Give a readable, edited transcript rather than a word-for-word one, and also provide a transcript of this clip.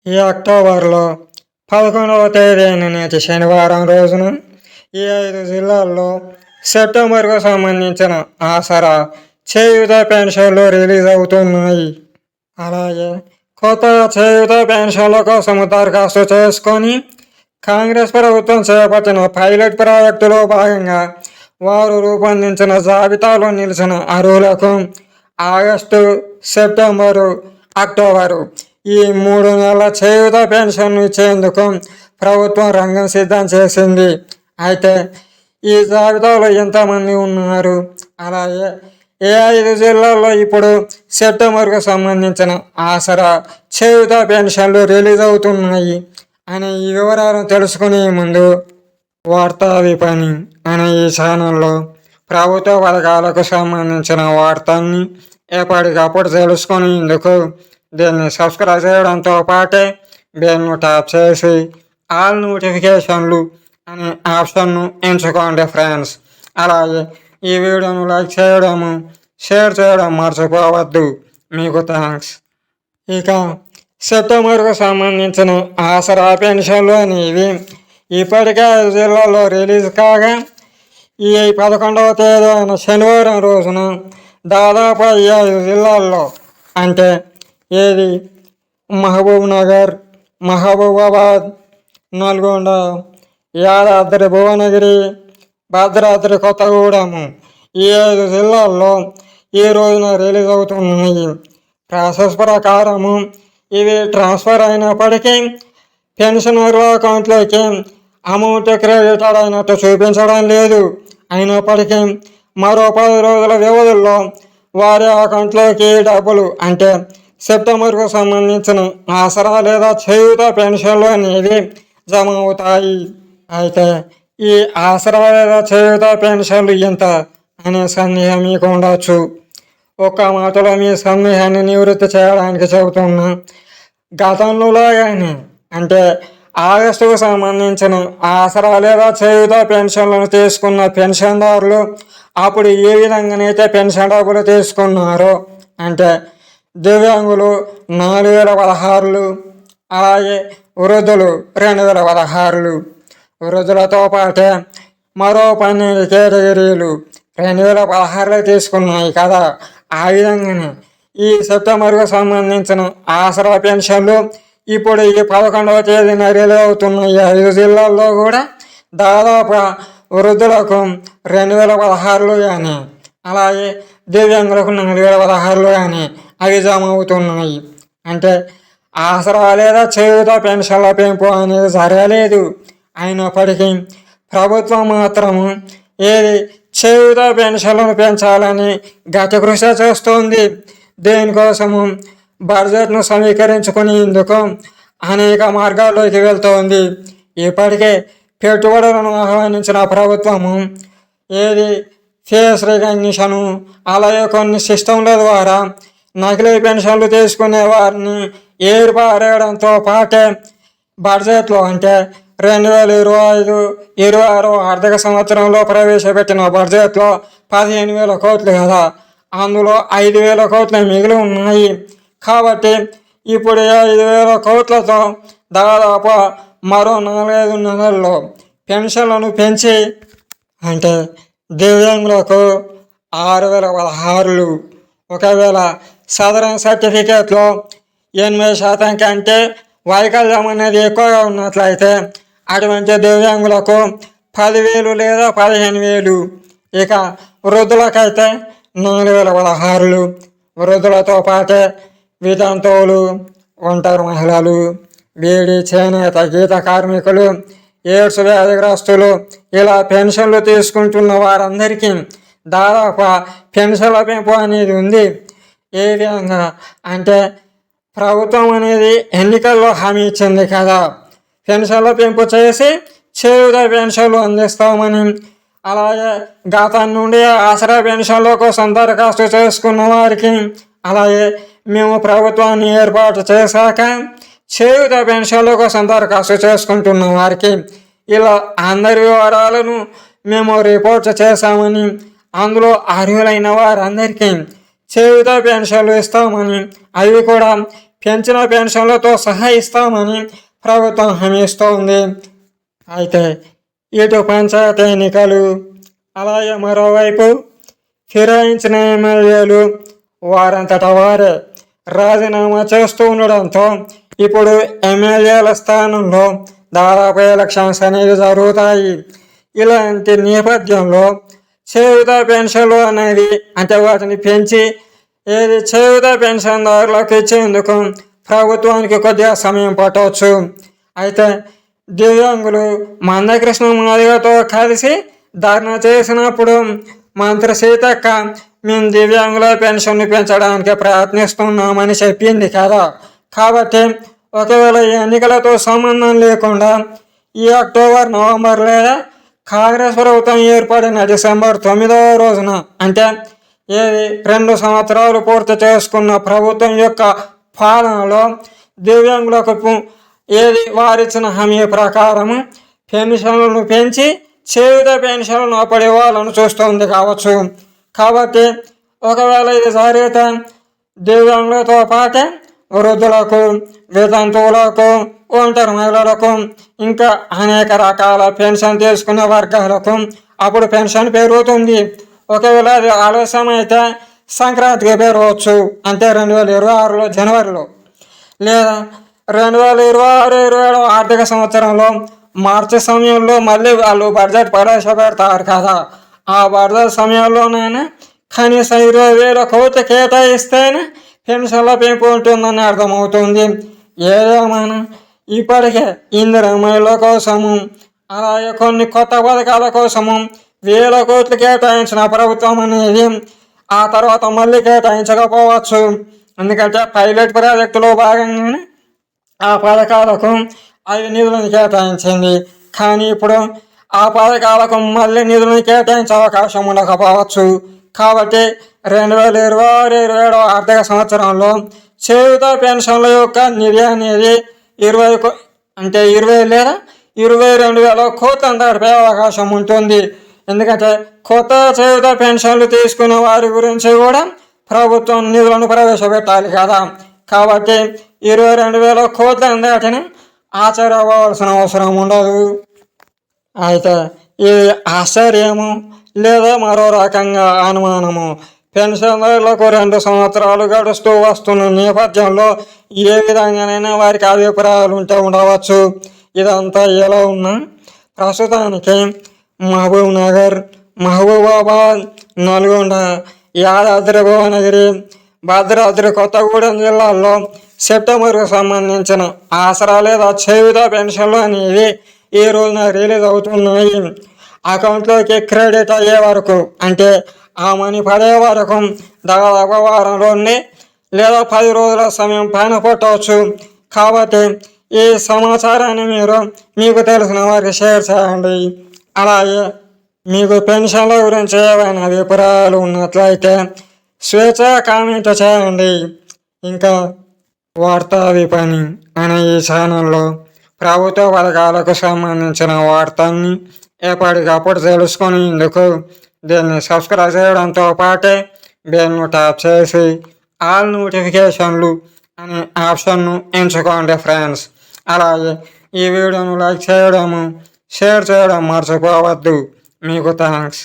ఈ అక్టోబర్లో 11వ తేదీన నేటి శనివారం రోజున ఈ 5 జిల్లాల్లో సెప్టెంబర్కు సంబంధించిన ఆసరా చేయూత పెన్షన్లు రిలీజ్ అవుతున్నాయి. అలాగే కొత్త చేయూత పెన్షన్ల కోసం దరఖాస్తు చేసుకొని కాంగ్రెస్ ప్రభుత్వం చేపట్టిన పైలట్ ప్రాజెక్టులో భాగంగా వారు రూపొందించిన జాబితాలో నిలిచిన అర్హులకు ఆగస్టు, సెప్టెంబరు, అక్టోబరు ఈ 3 నెలల చేయూత పెన్షన్ను ఇచ్చేందుకు ప్రభుత్వం రంగం సిద్ధం చేసింది. అయితే ఈ జాబితాలో ఎంతమంది ఉన్నారు, అలాగే ఏ 5 జిల్లాల్లో ఇప్పుడు సెప్టెంబర్కు సంబంధించిన ఆసరా చేయూత పెన్షన్లు రిలీజ్ అవుతున్నాయి అనే ఈ వివరాలను తెలుసుకునే ముందు వార్తా విపణి అనే ఈ ఛానల్లో ప్రభుత్వ పథకాలకు సంబంధించిన వార్తల్ని ఎప్పటికప్పుడు తెలుసుకునేందుకు దీన్ని సబ్స్క్రైబ్ చేయడంతో పాటే బెల్ను ట్యాప్ చేసి ఆల్ నోటిఫికేషన్లు అనే ఆప్షన్ను ఎంచుకోండి ఫ్రెండ్స్. అలాగే ఈ వీడియోను లైక్ చేయడము, షేర్ చేయడం మర్చిపోవద్దు. మీకు థ్యాంక్స్. ఇక సెప్టెంబర్కు సంబంధించిన ఆసరా పెన్షన్లు అనేవి ఇప్పటికే 5 జిల్లాల్లో రిలీజ్ కాగా ఈ 11వ తేదీన శనివారం రోజున దాదాపు 5 జిల్లాల్లో అంటే ఏది మహబూబ్ నగర్, మహబూబాబాద్, నల్గొండ, యాదాద్రి భువనగిరి, భద్రాద్రి కొత్తగూడెము ఈ 5 జిల్లాల్లో ఈ రోజున రిలీజ్ అవుతున్నాయి. ప్రాసెస్ ప్రకారము ఇవి ట్రాన్స్ఫర్ అయినప్పటికీ పెన్షనర్ల అకౌంట్లోకి అమౌంట్ క్రెడిటెడ్ అయినట్టు చూపించడం లేదు. అయినప్పటికీ మరో 10 రోజుల వ్యవధిలో వారి అకౌంట్లోకి డబ్బులు అంటే సెప్టెంబర్కు సంబంధించిన ఆసరా లేదా చేయూత పెన్షన్లు అనేవి జమ అవుతాయి. అయితే ఈ ఆసరా లేదా చేయూత పెన్షన్లు ఎంత అనే సందేహం మీకు ఉండవచ్చు. ఒక్క మాటలో మీ సందేహాన్ని నివృత్తి చేయడానికి చెబుతున్నా. గతంలో లాగానే అంటే ఆగస్టుకు సంబంధించిన ఆసరా లేదా చేయూత పెన్షన్లను తీసుకున్న పెన్షన్దారులు అప్పుడు ఏ విధంగానైతే పెన్షన్ డబ్బులు తీసుకున్నారో అంటే దివ్యాంగులు 4016, అలాగే వృద్ధులు 2016. వృద్ధులతో పాటే మరో 12 కేటగిరీలు 2016లో తీసుకున్నాయి కదా. ఆ విధంగానే ఈ సెప్టెంబర్కు సంబంధించిన ఆసరా పెన్షన్లు ఇప్పుడు ఈ 11వ తేదీన రిలీజ్ అవుతున్న ఈ 5 జిల్లాల్లో కూడా దాదాపు వృద్ధులకు 2016 కానీ అలాగే దివ్యాంగులకు 4016 కానీ అవి జమ అవుతున్నాయి. అంటే ఆసరా లేదా చేయూత పెన్షన్ల పెంపు అనేది జరగలేదు. అయినప్పటికీ ప్రభుత్వం మాత్రము ఏది చేయూత పెన్షన్లను పెంచాలని గత కృషి చేస్తోంది. దీనికోసము బడ్జెట్ను సమీకరించుకునేందుకు అనేక మార్గాల్లోకి వెళ్తోంది. ఇప్పటికే పెట్టుబడులను ఆహ్వానించిన ప్రభుత్వము ఏది ఫేస్ రికగ్నిషను అలాగే కొన్ని సిస్టంల ద్వారా నకిలీ పెన్షన్లు తీసుకునే వారిని ఏర్పారేయడంతో పాటే బడ్జెట్లో అంటే 2025-26 ఆర్థిక సంవత్సరంలో ప్రవేశపెట్టిన బడ్జెట్లో 15,000 కోట్లు కదా, అందులో 5,000 కోట్లు మిగిలి ఉన్నాయి. కాబట్టి ఇప్పుడు 5,000 కోట్లతో దాదాపు మరో 4-5 నెలల్లో పెన్షన్లను పెంచి అంటే దివ్యాంగులకు 6,016, ఒకవేళ సదరన్ సర్టిఫికేట్లో 80% కంటే వైకల్యం అనేది ఎక్కువగా ఉన్నట్లయితే అటువంటి దివ్యాంగులకు 10,000 లేదా 15,000. ఇక వృద్ధులకైతే 4,016. వృద్ధులతో పాటే వితంతువులు, ఒంటరి మహిళలు, బీడీ చేనేత గీత కార్మికులు, ఎయిడ్స్ వ్యాధిగ్రస్తులు ఇలా పెన్షన్లు తీసుకుంటున్న వారందరికీ దాదాపు పెన్షన్ల పెంపు అనేది ఉంది. ఏ విధంగా అంటే ప్రభుత్వం అనేది ఎన్నికల్లో హామీ ఇచ్చింది కదా, పెన్షన్ల పెంపు చేసి చేయూత పెన్షన్లు అందిస్తామని. అలాగే గతం నుండి ఆసరా పెన్షన్ల కోసం దరఖాస్తు చేసుకున్న వారికి అలాగే మేము ప్రభుత్వాన్ని ఏర్పాటు చేశాక చేయూత పెన్షన్ల కోసం దరఖాస్తు చేసుకుంటున్న వారికి ఇలా అందరి వివరాలను మేము రిపోర్ట్ చేశామని, అందులో అర్హులైన వారందరికీ చేయూత పెన్షన్లు ఇస్తామని, అవి కూడా పెంచిన పెన్షన్లతో సహా ఇస్తామని ప్రభుత్వం హామీ ఇస్తోంది. అయితే ఇటు పంచాయతీ ఎన్నికలు, అలాగే మరోవైపు ఫిరాయించిన ఎమ్మెల్యేలు వారంతట వారే రాజీనామా చేస్తూ ఉండడంతో ఇప్పుడు ఎమ్మెల్యేల స్థానంలో దాదాపు ఎలక్షన్స్ అనేవి జరుగుతాయి. ఇలాంటి నేపథ్యంలో చేయూత పెన్షన్లు అనేవి అంటే వాటిని పెంచి చేయూత పెన్షన్దారులకు ఇచ్చేందుకు ప్రభుత్వానికి కొద్దిగా సమయం పట్టవచ్చు. అయితే దివ్యాంగులు మందకృష్ణ మాదిగతో కలిసి ధర్నా చేసినప్పుడు మంత్రి సీతక్క మేము దివ్యాంగుల పెన్షన్ను పెంచడానికి ప్రయత్నిస్తున్నామని చెప్పింది కదా. కాబట్టి ఒకవేళ ఈ ఎన్నికలతో సంబంధం లేకుండా ఈ అక్టోబర్, నవంబర్ లేదా కాంగ్రెస్ ప్రభుత్వం ఏర్పడిన డిసెంబర్ 9వ రోజున అంటే 2 సంవత్సరాలు పూర్తి చేసుకున్న ప్రభుత్వం యొక్క పాలనలో దివ్యాంగులకు వారిచ్చిన హామీ ప్రకారం పెన్షన్లను పెంచి చేయూత పెన్షన్లను అప్పటి వాళ్ళను చూస్తుంది కావచ్చు. కాబట్టి ఒకవేళ ఇది జరిగితే దివ్యాంగులతో పాటే వృద్ధులకు, వితంతువులకు, ఒంటరి మహిళలకు, ఇంకా అనేక రకాల పెన్షన్ తీసుకునే వర్గాలకు అప్పుడు పెన్షన్ పెరుగుతుంది. ఒకవేళ అది ఆలస్యం అయితే సంక్రాంతికి పెరగవచ్చు, అంటే 2026లో జనవరిలో, లేదా 2026-27 ఆర్థిక సంవత్సరంలో మార్చి సమయంలో మళ్ళీ వాళ్ళు బడ్జెట్ ప్రవేశపెడతారు కదా. ఆ బడ్జెట్ సమయంలోనైనా కనీసం 20,000 కోట్లు కేటాయిస్తేనే పెన్షన్ల పెంపు ఉంటుందని అర్థమవుతుంది. ఏదేమైనా ఇప్పటికే ఇందిరమ్మ ఇళ్ళ కోసము, అలాగే కొన్ని కొత్త పథకాల కోసము 1,000 కోట్లు కేటాయించిన ప్రభుత్వం అనేది ఆ తర్వాత మళ్ళీ కేటాయించకపోవచ్చు. ఎందుకంటే పైలట్ ప్రాజెక్టులో భాగంగానే ఆ పథకాలకు అవి నిధులను కేటాయించింది. కానీ ఇప్పుడు ఆ పథకాలకు మళ్ళీ నిధులను కేటాయించే అవకాశం ఉండకపోవచ్చు. కాబట్టి 2026-27 ఆర్థిక సంవత్సరంలో చేయూత పెన్షన్ల యొక్క నిధి అనేది 20 లేదా 22,000 కోట్ల దాటిపే అవకాశం ఉంటుంది. ఎందుకంటే కొత్త చేయూత పెన్షన్లు తీసుకునే వారి గురించి కూడా ప్రభుత్వం నిధులను ప్రవేశపెట్టాలి కదా. కాబట్టి 22,000 కోట్ల దాటిని ఆశ్చర్యపోవాల్సిన అవసరం ఉండదు. అయితే ఇది ఆశ్చర్యము లేదా మరో రకంగా అనుమానము పెన్షన్దారులకు 2 సంవత్సరాలు గడుస్తూ వస్తున్న నేపథ్యంలో ఏ విధంగానైనా వారికి అభిప్రాయాలు ఉంటే ఉండవచ్చు. ఇదంతా ఎలా ఉన్నా ప్రస్తుతానికి మహబూబ్ నగర్, మహబూబాబాద్, నల్గొండ, యాదాద్రి భువనగిరి, భద్రాద్రి కొత్తగూడెం జిల్లాల్లో సెప్టెంబర్కు సంబంధించిన ఆసరా లేదా చేయూత పెన్షన్లు అనేవి ఈ రోజున రిలీజ్ అవుతున్నాయి. అకౌంట్లోకి క్రెడిట్ అయ్యే వరకు అంటే ఆ మనీ పడే వరకు దాదాపు వారం నుండి లేదా 10 రోజుల సమయం పైన పట్టవచ్చు. కాబట్టి ఈ సమాచారాన్ని మీరు మీకు తెలిసిన వారికి షేర్ చేయండి. అలాగే మీకు పెన్షన్ల గురించి ఏవైనా అభిప్రాయాలు ఉన్నట్లయితే స్వేచ్ఛ కామెంట్ చేయండి. ఇంకా వార్తా విపణి అనే ఈ ఛానల్లో ప్రభుత్వ పథకాలకు సంబంధించిన వార్తల్ని ఎప్పటికప్పుడు తెలుసుకునేందుకు దీన్ని సబ్స్క్రైబ్ చేయడంతో పాటే బెల్ను ట్యాప్ చేసి ఆల్ నోటిఫికేషన్లు అనే ఆప్షన్ను ఎంచుకోండి ఫ్రెండ్స్. అలాగే ఈ వీడియోను లైక్ చేయడము, షేర్ చేయడం మర్చిపోవద్దు. మీకు థ్యాంక్స్.